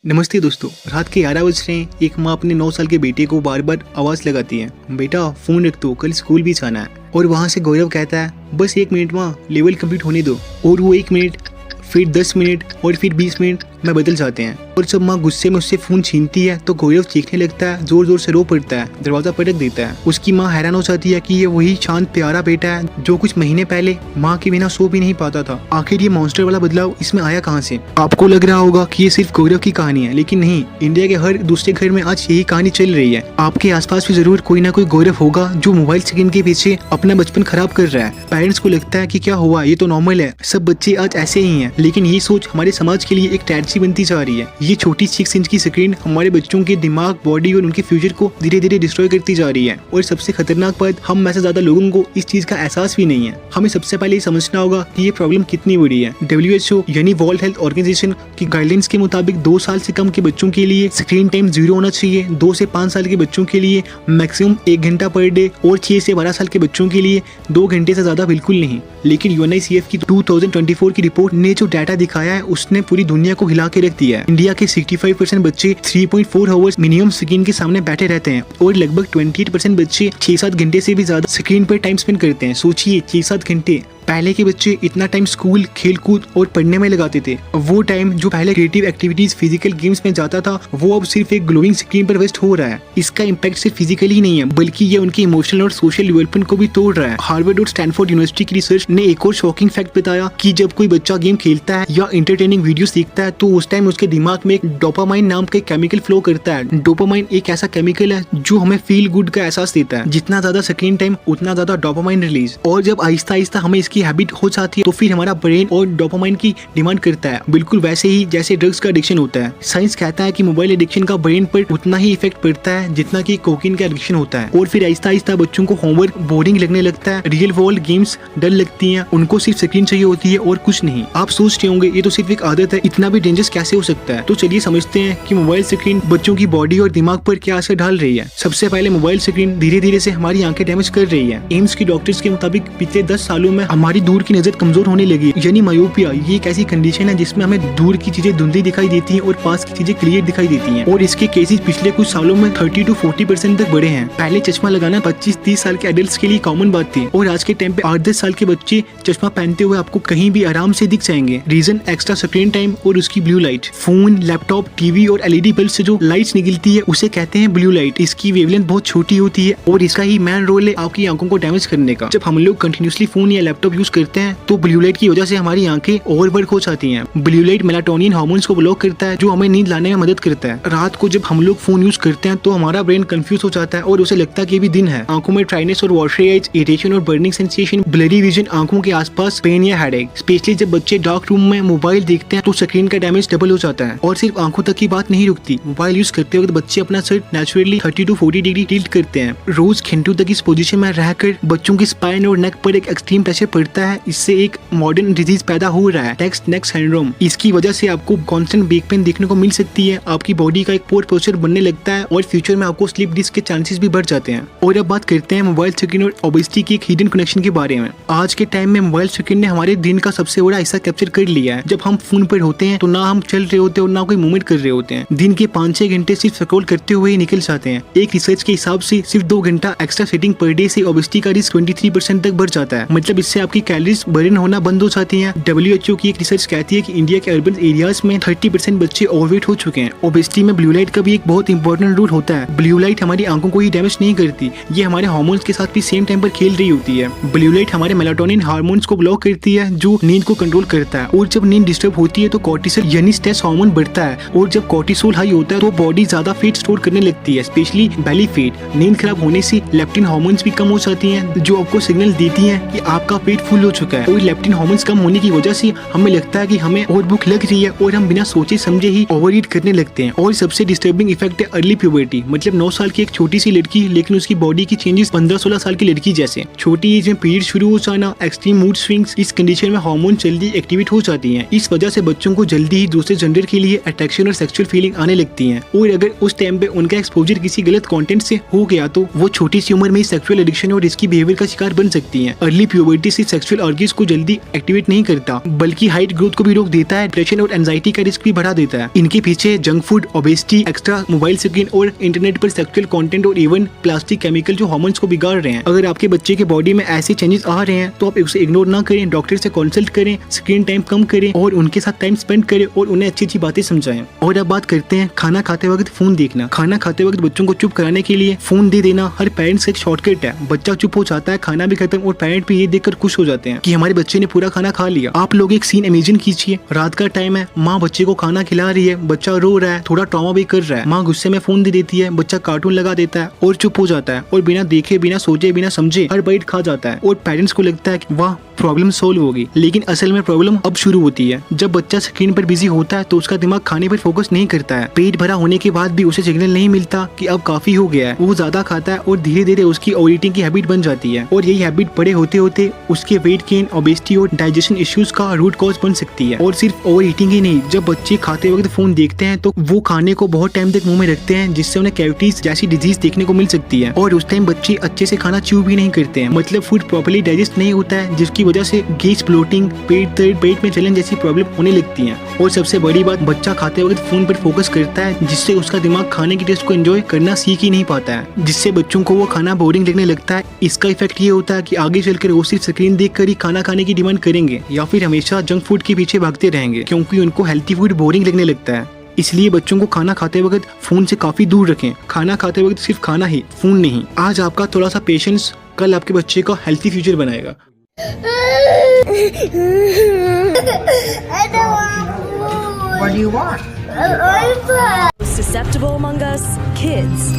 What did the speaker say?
नमस्ते दोस्तों, रात के 11 बज रहे हैं। एक माँ अपने 9 साल के बेटे को बार बार आवाज़ लगाती है, बेटा फ़ोन रख दो, कल स्कूल भी जाना है। और वहाँ से गौरव कहता है, बस 1 मिनट माँ, लेवल कंप्लीट होने दो। और वो 1 मिनट, फिर 10 मिनट और फिर 20 मिनट में बदल जाते हैं। और जब माँ गुस्से में उससे फ़ोन छीनती है तो गौरव चीखने लगता है, जोर जोर से रो पड़ता है, दरवाज़ा पटक देता है। उसकी माँ हैरान हो जाती है कि ये वही शांत प्यारा बेटा है जो कुछ महीने पहले माँ के बिना सो भी नहीं पाता था। आखिर ये मॉन्स्टर वाला बदलाव इसमें आया कहाँ से? आपको लग रहा होगा कि ये सिर्फ गौरव की कहानी है, लेकिन नहीं, इंडिया के हर दूसरे घर में आज यही कहानी चल रही है। आपके आसपास भी जरूर कोई ना कोई गौरव होगा जो मोबाइल स्क्रीन के पीछे अपना बचपन खराब कर रहा है। पेरेंट्स को लगता है कि क्या हुआ, ये तो नॉर्मल है, सब बच्चे आज ऐसे ही हैं। लेकिन ये सोच हमारे समाज के लिए एक ट्रेजेडी बनती जा रही है। ये छोटी 6 इंच की स्क्रीन हमारे बच्चों के दिमाग, बॉडी और उनके फ्यूचर को धीरे धीरे डिस्ट्रॉय करती जा रही है। और सबसे खतरनाक बात, हम में से ज्यादा लोगों को इस चीज का एहसास भी नहीं है। हमें सबसे पहले ये समझना होगा कि ये प्रॉब्लम कितनी बड़ी है। WHO यानी वर्ल्ड हेल्थ ऑर्गेनाइजेशन की गाइडलाइंस के मुताबिक 2 साल से कम के बच्चों के लिए स्क्रीन टाइम 0 होना चाहिए। 2 से 5 साल के बच्चों के लिए मैक्सिमम 1 घंटा पर डे और 6 से 12 साल के बच्चों के लिए 2 घंटे से ज्यादा बिल्कुल नहीं। लेकिन UNICEF की 2024 की रिपोर्ट ने जो डाटा दिखाया है उसने पूरी दुनिया को हिला के रख दिया है। इंडिया के 65% बच्चे 3.4 आवर्स मिनिमम स्क्रीन के सामने बैठे रहते हैं और लगभग 28% बच्चे 6-7 घंटे से भी ज्यादा स्क्रीन पर टाइम स्पेंड करते हैं। सोचिए, 6-7 घंटे। पहले के बच्चे इतना टाइम स्कूल, खेलकूद और पढ़ने में लगाते थे। वो टाइम जो पहले क्रिएटिव एक्टिविटीज, फिजिकल गेम्स में जाता था, वो अब सिर्फ एक ग्लोइंग स्क्रीन पर वेस्ट हो रहा है। इसका इम्पैक्ट सिर्फ फिजिकली नहीं है, बल्कि ये उनके इमोशनल और सोशल डेवलपमेंट को भी तोड़ रहा है। हार्वर्ड और स्टैनफोर्ड यूनिवर्सिटी की रिसर्च ने एक और शॉकिंग फैक्ट बताया कि जब कोई बच्चा गेम खेलता है या एंटरटेनिंग वीडियो देखता है तो उस टाइम उसके दिमाग में एक डोपामाइन नाम का केमिकल फ्लो करता है। डोपामाइन एक ऐसा केमिकल है जो हमें फील गुड का एहसास देता है। जितना ज्यादा स्क्रीन टाइम उतना ज्यादा डोपामाइन रिलीज। और जब आहिस्ता आहिस्ता हमें इसकी हैबिट हो जाती है तो फिर हमारा ब्रेन और डोपामाइन की डिमांड करता है, बिल्कुल वैसे ही जैसे ड्रग्स का एडिक्शन होता है। साइंस कहता है कि मोबाइल एडिक्शन का ब्रेन पर उतना ही इफेक्ट पड़ता है जितना कि कोकीन का एडिक्शन होता है। और फिर आहिस्ता आहिस्ता बच्चों को होमवर्क बोरिंग लगने लगता है, रियल वर्ल्ड गेम्स डर लगती हैं, उनको सिर्फ स्क्रीन चाहिए होती है और कुछ नहीं। आप सोच रहे होंगे ये तो सिर्फ एक आदत है, इतना भी डेंजरस कैसे हो सकता है? तो चलिए समझते हैं कि मोबाइल स्क्रीन बच्चों की बॉडी और दिमाग पर क्या असर डाल रही है। सबसे पहले, मोबाइल स्क्रीन धीरे धीरे से हमारी आंखें डैमेज कर रही है। एम्स की डॉक्टर्स के मुताबिक पिछले 10 सालों में हमारी दूर की नजर कमजोर होने लगी, यानी मायोपिया। ये एक ऐसी कंडीशन है जिसमें हमें दूर की चीजें धुंधली दिखाई देती हैं और पास की चीजें क्लियर दिखाई देती हैं। और इसके केसेस पिछले कुछ सालों में 30 to 40% तक बढ़े हैं। पहले चश्मा लगाना 25-30 साल के एडल्ट्स के लिए कॉमन बात थी और आज के टाइम पे 8-10 साल के बच्चे चश्मा पहनते हुए आपको कहीं भी आराम से दिख जाएंगे। रीजन, एक्स्ट्रा स्क्रीन टाइम और उसकी blue light. Phone, laptop, TV और LED बल्ब से जो लाइट्स निकलती है उसे कहते हैं ब्लू लाइट। इसकी वेवलेंथ बहुत छोटी होती है और इसका ही मेन रोल है आपकी आंखों को डैमेज करने का। जब हम लोग कंटिन्यूसली फोन या लैपटॉप यूज करते हैं तो ब्लू लाइट की वजह से हमारी आंखें ओवरवर्क हो जाती हैं। ब्लू लाइट मेलाटोनिन हार्मोन्स को ब्लॉक करता है जो हमें नींद लाने में मदद करता है। रात को जब हम लोग फोन यूज करते हैं तो हमारा ब्रेन कंफ्यूज हो जाता है और उसे लगता है कि भी दिन है। आंखों में ड्राइनेस और वाटरी आइज, इरिटेशन और बर्निंग सेंसेशन, ब्लरी विजन, आंखों के आसपास पेन या हेडेक। स्पेशली जब बच्चे डार्क रूम में मोबाइल देखते हैं तो स्क्रीन का डैमेज डबल हो जाता है। और सिर्फ आंखों तक की बात नहीं रुकती, मोबाइल यूज करते वक्त बच्चे अपना sir naturally 30 to 40 degree tilt करते हैं। रोज घंटों तक इस पोजीशन में रहकर बच्चों की स्पाइन और नेक पर एक एक्सट्रीम प्रेशर पड़ता है। इससे एक मॉडर्न डिजीज पैदा हो रहा है, टेक्स्ट नेक सिंड्रोम। इसकी वजह से आपको कांस्टेंट बैक पेन देखने को मिल सकती है, आपकी बॉडी का एक पोर पोस्चर बनने लगता है और फ्यूचर में आपको स्लिप डिस्क के चांसेस भी बढ़ जाते हैं। और अब बात करते हैं मोबाइल स्क्रीन और ओबेसिटी की एक हिडन कनेक्शन के बारे में। आज के टाइम में मोबाइल स्क्रीन ने हमारे दिन का सबसे बड़ा हिस्सा कैप्चर कर लिया है। जब हम फोन पर होते हैं तो ना हम चल रहे होते हैं और ना कोई मूवमेंट कर रहे होते हैं। दिन के 5-6 घंटे सिर्फ स्क्रॉल करते हुए ही निकल जाते हैं। एक रिसर्च के हिसाब से सिर्फ 2 घंटा एक्स्ट्रा सिटिंग पर डे से ओबेसिटी का रिस्क 23% तक बढ़ जाता है। मतलब इससे आपकी कैलोरीज बर्न होना बंद हो जाती है। WHO की एक रिसर्च कहती है कि इंडिया के अर्बन एरियाज में 30% बच्चे ओवरवेट हो चुके हैं। ओबेसिटी में ब्लू लाइट का भी एक बहुत इंपॉर्टेंट रोल होता है। ब्लू लाइट हमारी आंखों को ही डैमेज नहीं करती, ये हमारे हार्मोन्स के साथ भी सेम टाइम पर खेल रही होती है। ब्लू लाइट हमारे मेलाटोनिन हार्मोन्स को ब्लॉक करती है जो नींद को कंट्रोल करता है। और जब नींद डिस्टर्ब होती है तो कॉर्टिसोल यानी स्ट्रेस हार्मोन बढ़ता है और जब कॉर्टिसोल हाई होता है तो बॉडी ज्यादा फैट स्टोर करने लगती है, स्पेशली बेली फैट। नींद खराब होने से लेप्टिन हार्मोन्स भी कम हो जाती हैं जो आपको सिग्नल देती हैं कि आपका पेट फुल हो चुका है। और लेप्टिन हार्मोन्स कम होने की वजह से हमें लगता है कि हमें और भूख लग रही है और हम बिना सोचे समझे ही ओवर ईट करने लगते हैं। और सबसे डिस्टर्बिंग इफेक्ट है अर्ली प्यूबर्टी, मतलब 9 साल की एक छोटी सी लड़की लेकिन उसकी बॉडी की चेंजेस 15-16 साल की लड़की जैसे। छोटी एज में पीरियड शुरू हो जाना, एक्सट्रीम मूड स्विंग्स, इस कंडीशन में हार्मोन जल्दी एक्टिवेट हो जाती हैं। इस वजह से बच्चों को जल्दी ही दूसरे जेंडर के लिए अट्रैक्शन और सेक्सुअल फीलिंग आने लगती हैं। और अगर उस टाइम पे उनका एक्सपोजर किसी गलत कंटेंट से हो गया तो वो छोटी सी उम्र में ही सेक्सुअल एडिक्शन और रिस्की बिहेवियर का शिकार बन सकती हैं। अर्ली प्यूबर्टी से सेक्सुअल अर्जीज को जल्दी एक्टिवेट नहीं करता, बल्कि हाइट ग्रोथ को भी रोक देता है, डिप्रेशन और एंजाइटी का रिस्क भी बढ़ा देता है। इनके पीछे junk food, obesity, extra mobile screen और इंटरनेट पर सेक्सुअल कंटेंट और इवन प्लास्टिक केमिकल जो हार्मोन्स को बिगाड़ रहे हैं। अगर आपके बच्चे के बॉडी में ऐसे चेंजेस आ रहे हैं तो आप उसे इग्नोर ना करें, डॉक्टर से कंसल्ट करें, स्क्रीन टाइम कम करें और उनके साथ टाइम स्पेंड करें और उन्हें अच्छी अच्छी बातें समझाएं। और अब बात करते हैं खाना खाते वक्त फोन देखना। खाना खाते वक्त बच्चों को चुप कराने के लिए फोन दे देना हर पेरेंट्स का एक शॉर्टकट है। बच्चा चुप हो जाता है, खाना भी खत्म और पेरेंट भी ये देखकर खुश हो जाते हैं कि हमारे बच्चे ने पूरा खाना खा लिया। आप लोग एक सीन इमेजिन कीजिए, रात का टाइम है, माँ बच्चे को खाना खिला रही है, बच्चा रो रहा है, थोड़ा ट्रॉमा भी कर रहा है, माँ गुस्से में फोन दे देती है, बच्चा कार्टून लगा देता है और चुप हो जाता है और बिना देखे, बिना सोचे, बिना समझे हर बाइट खा जाता है और पेरेंट्स को लगता है कि वाह प्रॉब्लम सोल्व होगी। लेकिन असल में प्रॉब्लम अब शुरू होती है। जब बच्चा स्क्रीन पर बिजी होता है तो उसका दिमाग खाने पर फोकस नहीं करता है। पेट भरा होने के बाद भी उसे सिग्नल नहीं मिलता कि अब काफी हो गया है। वो ज्यादा खाता है और धीरे धीरे उसकी ओवर ईटिंग की हैबिट बन जाती है और यही हैबिट बड़े होते होते उसके वेट गेन, ओबेसिटी और डाइजेशन इश्यूज का रूट कॉज बन सकती है। और सिर्फ ओवर ईटिंग ही नहीं, जब बच्चे खाते वक्त फोन देखते हैं तो वो खाने को बहुत टाइम तक मुंह में रखते हैं, जिससे उन्हें कैविटीज जैसी डिजीज देखने को मिल सकती है। और उस टाइम बच्चे अच्छे से खाना च्यू भी नहीं करते हैं, मतलब फूड प्रॉपर्ली डाइजेस्ट नहीं होता है, जिसकी वजह से गैस, ब्लोटिंग, पेट दर्द, पेट में जलन जैसी प्रॉब्लम होने लगती हैं। और सबसे बड़ी बात, बच्चा खाते वक्त फोन पर फोकस करता है, जिससे उसका दिमाग खाने की टेस्ट को एंजॉय करना सीख ही नहीं पाता है, जिससे बच्चों को वो खाना बोरिंग लगने लगता है। इसका इफेक्ट ये होता है कि आगे चलकर वो सिर्फ स्क्रीन देखकर ही खाना खाने की डिमांड करेंगे या फिर हमेशा जंक फूड के पीछे भागते रहेंगे, क्योंकि उनको हेल्थी फूड बोरिंग लगने लगता है। इसलिए बच्चों को खाना खाते वक्त फोन से काफी दूर रखें। खाना खाते वक्त सिर्फ खाना ही, फोन नहीं। आज आपका थोड़ा सा पेशेंस कल आपके बच्चे का हेल्थी फ्यूचर बनाएगा। I don't want food. What do you want? I want Susceptible among us, kids.